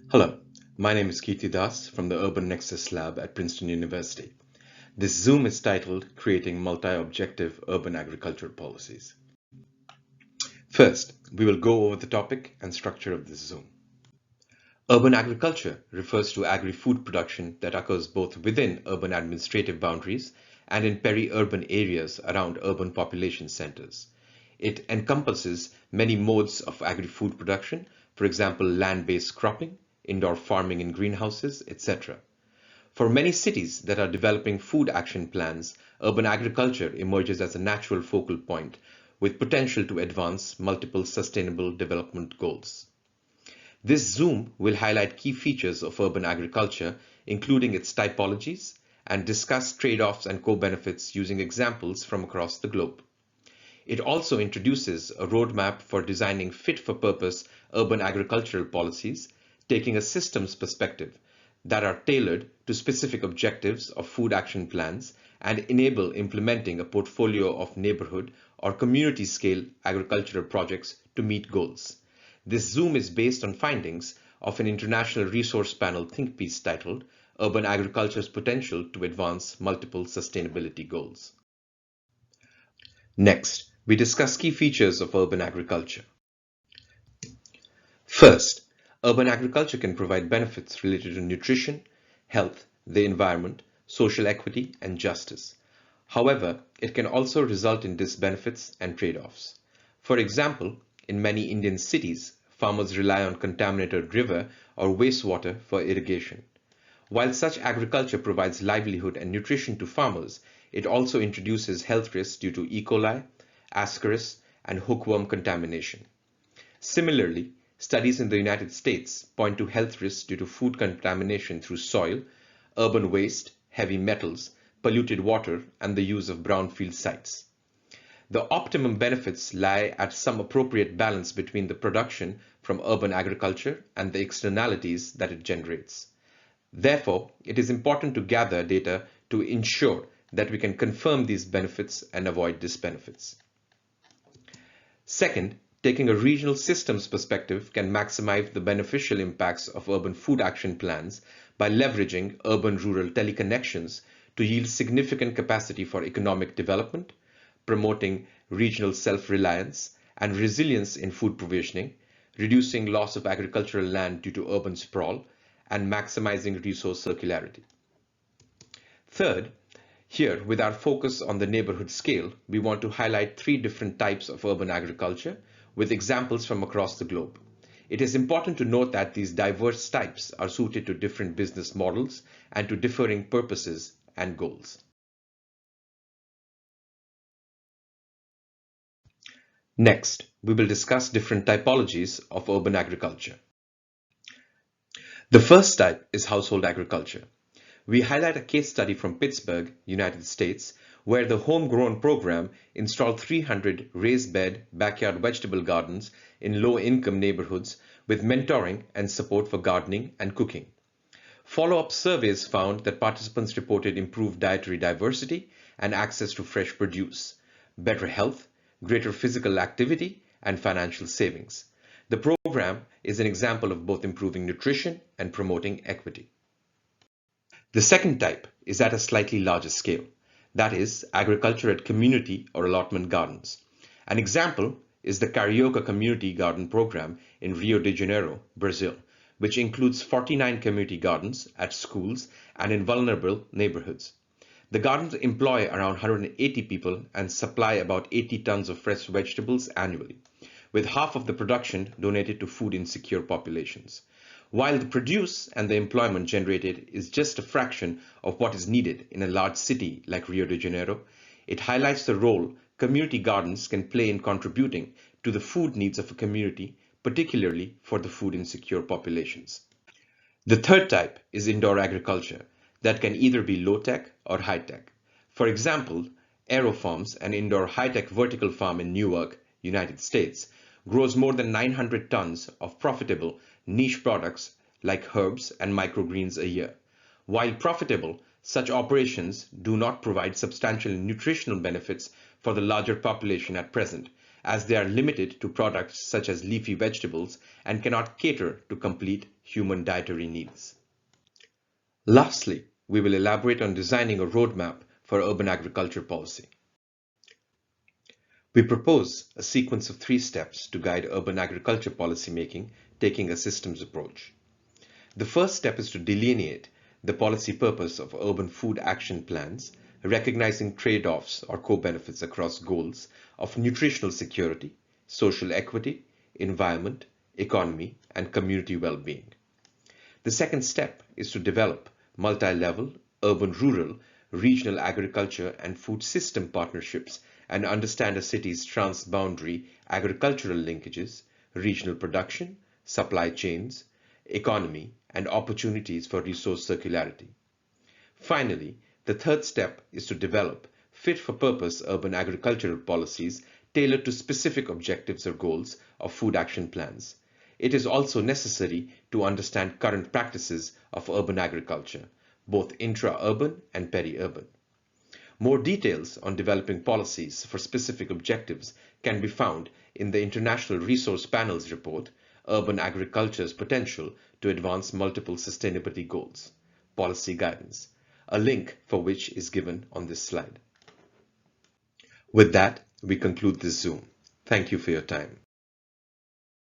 Hello, my name is Kirti Das from the Urban Nexus Lab at Princeton University. This Zoom is titled Creating Multi-Objective Urban Agriculture Policies. First, we will go over the topic and structure of this Zoom. Urban agriculture refers to agri-food production that occurs both within urban administrative boundaries and in peri-urban areas around urban population centers. It encompasses many modes of agri-food production, for example, land-based cropping, indoor farming in greenhouses, etc. For many cities that are developing food action plans, urban agriculture emerges as a natural focal point with potential to advance multiple sustainable development goals. This Zoom will highlight key features of urban agriculture, including its typologies, and discuss trade-offs and co-benefits using examples from across the globe. It also introduces a roadmap for designing fit-for-purpose urban agricultural policies, taking a systems perspective that are tailored to specific objectives of food action plans and enable implementing a portfolio of neighborhood or community-scale agricultural projects to meet goals. This Zoom is based on findings of an international resource panel think piece titled Urban Agriculture's Potential to Advance Multiple Sustainability Goals. Next, we discuss key features of urban agriculture. First, urban agriculture can provide benefits related to nutrition, health, the environment, social equity, and justice. However, it can also result in disbenefits and trade-offs. For example, in many Indian cities, farmers rely on contaminated river or wastewater for irrigation. While such agriculture provides livelihood and nutrition to farmers, it also introduces health risks due to E. coli, Ascaris, and hookworm contamination. Similarly, studies in the United States point to health risks due to food contamination through soil, urban waste, heavy metals, polluted water, and the use of brownfield sites. The optimum benefits lie at some appropriate balance between the production from urban agriculture and the externalities that it generates. Therefore, it is important to gather data to ensure that we can confirm these benefits and avoid disbenefits. Second, taking a regional systems perspective can maximize the beneficial impacts of urban food action plans by leveraging urban-rural teleconnections to yield significant capacity for economic development, promoting regional self-reliance and resilience in food provisioning, reducing loss of agricultural land due to urban sprawl, and maximizing resource circularity. Third, here, with our focus on the neighborhood scale, we want to highlight three different types of urban agriculture with examples from across the globe. It is important to note that these diverse types are suited to different business models and to differing purposes and goals. Next, we will discuss different typologies of urban agriculture. The first type is household agriculture. We highlight a case study from Pittsburgh, United States, where the Homegrown program installed 300 raised bed backyard vegetable gardens in low-income neighborhoods with mentoring and support for gardening and cooking. Follow-up surveys found that participants reported improved dietary diversity and access to fresh produce, better health, greater physical activity, and financial savings. The program is an example of both improving nutrition and promoting equity. The second type is at a slightly larger scale, that is, agriculture at community or allotment gardens. An example is the Carioca Community Garden Program in Rio de Janeiro, Brazil, which includes 49 community gardens at schools and in vulnerable neighborhoods. The gardens employ around 180 people and supply about 80 tons of fresh vegetables annually, with half of the production donated to food insecure populations. While the produce and the employment generated is just a fraction of what is needed in a large city like Rio de Janeiro, it highlights the role community gardens can play in contributing to the food needs of a community, particularly for the food insecure populations. The third type is indoor agriculture that can either be low-tech or high-tech. For example, AeroFarms, an indoor high-tech vertical farm in Newark, United States, grows more than 900 tons of profitable niche products like herbs and microgreens a year. While profitable, such operations do not provide substantial nutritional benefits for the larger population at present, as they are limited to products such as leafy vegetables and cannot cater to complete human dietary needs. Lastly, we will elaborate on designing a roadmap for urban agriculture policy. We propose a sequence of 3 steps to guide urban agriculture policy making, taking a systems approach. The first step is to delineate the policy purpose of urban food action plans, recognizing trade-offs or co-benefits across goals of nutritional security, social equity, environment, economy, and community well-being. The second step is to develop multi-level, urban-rural, regional agriculture and food system partnerships and understand a city's transboundary agricultural linkages, regional production, supply chains, economy, and opportunities for resource circularity. Finally, the third step is to develop fit-for-purpose urban agricultural policies tailored to specific objectives or goals of food action plans. It is also necessary to understand current practices of urban agriculture, both intra-urban and peri-urban. More details on developing policies for specific objectives can be found in the International Resource Panel's report, Urban Agriculture's Potential to Advance Multiple Sustainability Goals, Policy Guidance, a link for which is given on this slide. With that, we conclude this Zoom. Thank you for your time.